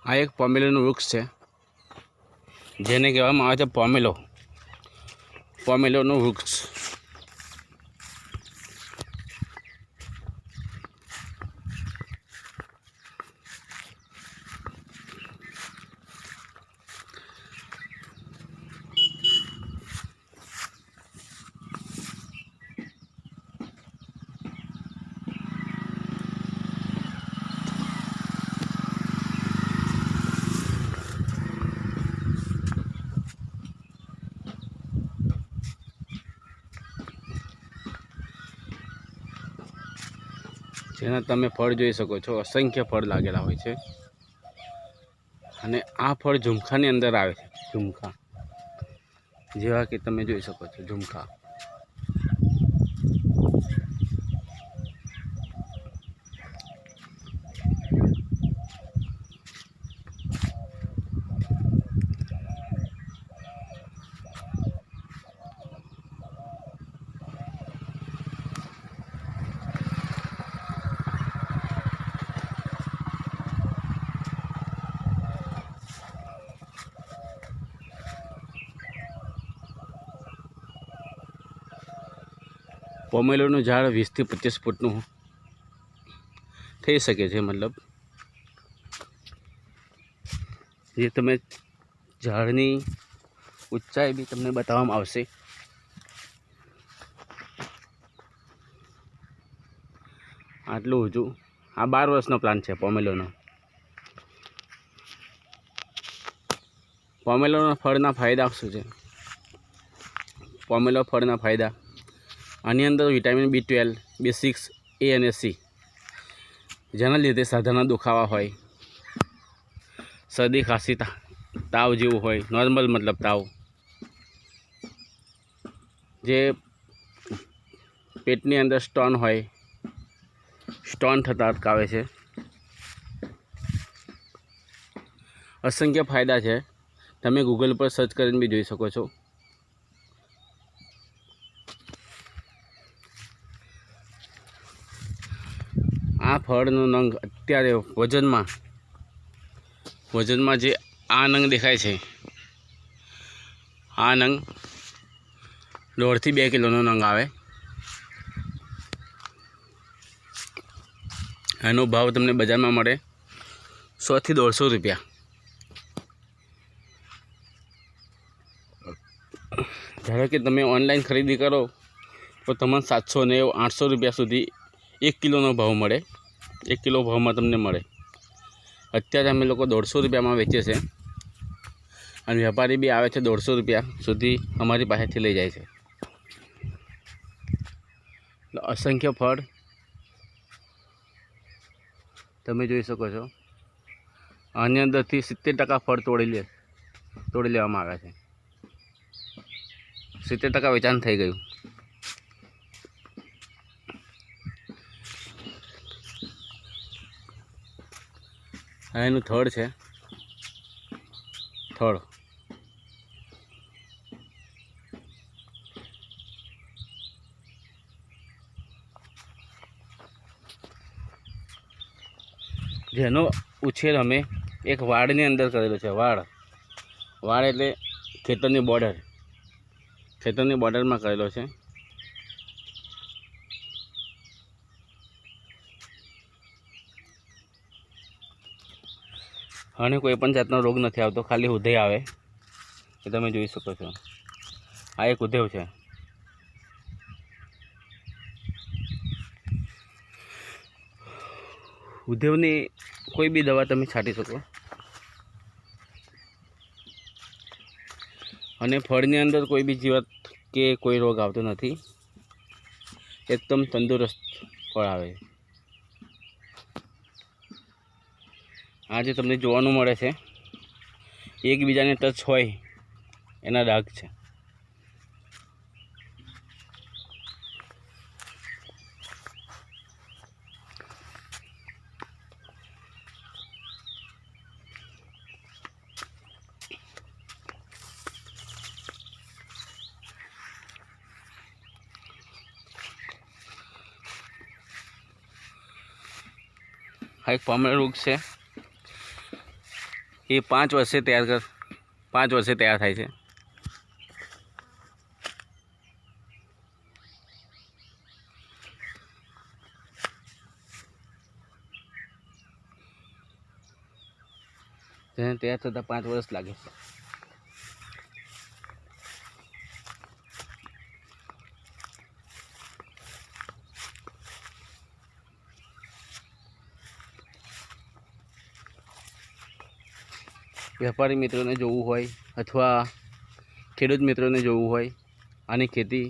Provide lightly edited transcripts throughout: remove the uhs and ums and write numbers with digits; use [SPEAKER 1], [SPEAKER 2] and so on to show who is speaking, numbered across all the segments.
[SPEAKER 1] આ એક પોમેલોનું વૃક્ષ છે, જેને કહેવામાં આવે છે પોમેલોનું વૃક્ષ. જેના તમે ફળ જોઈ શકો છો, અસંખ્ય ફળ લાગેલા હોય છે. અને આ ફળ ઝુમખાની અંદર આવે છે. ઝુમખા જેવા કે તમે જોઈ શકો છો, ઝુમખા. પોમેલોનું ઝાડ 20 થી 25 ફૂટનું થઈ શકે છે. મતલબ જે તમે ઝાડની ઊંચાઈ બી તમને બતાવવામાં આવશે. આટલું ઊંચું. આ 12 વર્ષનો પ્લાન્ટ છે પોમેલોનો. પોમેલોના ફળના ફાયદા શું છે? પોમેલો ફળના ફાયદા: આની અંદર વિટામિન B12, B6, A અને C, જેના લીધે સાધારણ દુખાવા હોય, શરદી ખાંસી તાવ જેવું હોય, નોર્મલ મતલબ તાવ, જે પેટની અંદર સ્ટોન હોય, સ્ટોન થતાં અટકાવે છે. અસંખ્ય ફાયદા છે. તમે ગૂગલ પર સર્ચ કરીને બી જોઈ શકો છો. આ ફળનો નંગ અત્યારે વજનમાં જે આ નંગ દેખાય છે, આ નંગ 1.5 થી 2 કિલોનો નંગ આવે. એનો ભાવ તમને બજારમાં મળે 100 થી 150 રૂપિયા. ધારો કે તમે ઓનલાઈન ખરીદી કરો તો તમને 790, 800 રૂપિયા સુધી 1 કિલોનો ભાવ મળે. 1 કિલો ભાવમાં તમને મળે. અત્યારે અમે લોકો 150 રૂપિયામાં વેચીએ છીએ, અને વેપારી બી આવે છે 150 રૂપિયા સુધી અમારી પાસેથી લઈ જાય છે. અસંખ્ય ફળ તમે જોઈ શકો છો. આની અંદરથી 70% ફળ તોડી લેવામાં આવે છે. 70% વેચાણ થઈ ગયું. આ એનું થડ છે. થડ જેનો ઉછેર અમે એક વાડની અંદર કરેલો છે. વાડ એટલે ખેતરની બોર્ડરમાં કરેલો છે. અને કોઈ પણ જાતનો રોગ નથી આવતો, ખાલી ઉધઈ આવે એ તમે જોઈ શકો છો. આ એક ઉધેવ છે. ઉધેવની કોઈ બી દવા તમે છાંટી શકો. અને ફળની અંદર કોઈ બી જીવાત કે કોઈ રોગ આવતો નથી. એકદમ તંદુરસ્ત ફળ આવે. આ જે તમને જોવાનું મળે છે, એકબીજાને ટચ હોય એના ડાઘ છે. આ એક પોમેલો વૃક્ષ છે. એ 5 વર્ષે તૈયાર થાય છે। તેને તૈયાર થતાં 5 વર્ષ લાગે છે। વેપારી મિત્રોને જોવું હોય અથવા ખેડૂત મિત્રોને જોવું હોય આની ખેતી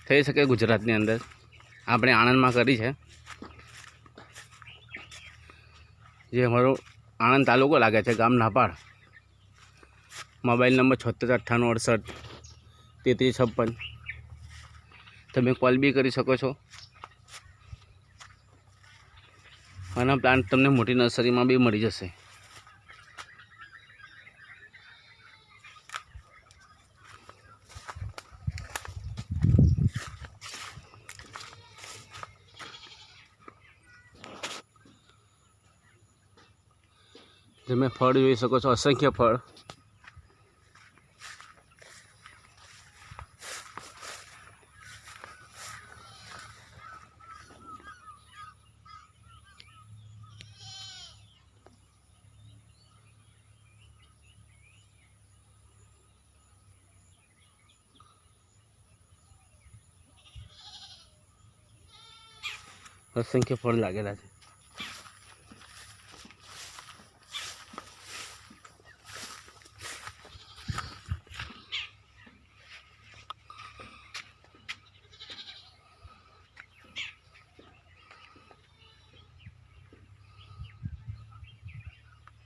[SPEAKER 1] થઈ શકે ગુજરાતની અંદર, આપણે આણંદમાં કરી છે। જે અમારો આણંદ તાલુકો લાગે છે, ગામ નાપાડ। Mobile number 7698683356। તમે કોલ બી કરી શકો છો। આના પ્લાન્ટ તમને મોટી નર્સરીમાં બી મળી જશે। તમે ફળ જોઈ શકો છો, અસંખ્ય ફળ। અસંખ્ય ફળ લાગેલા છે।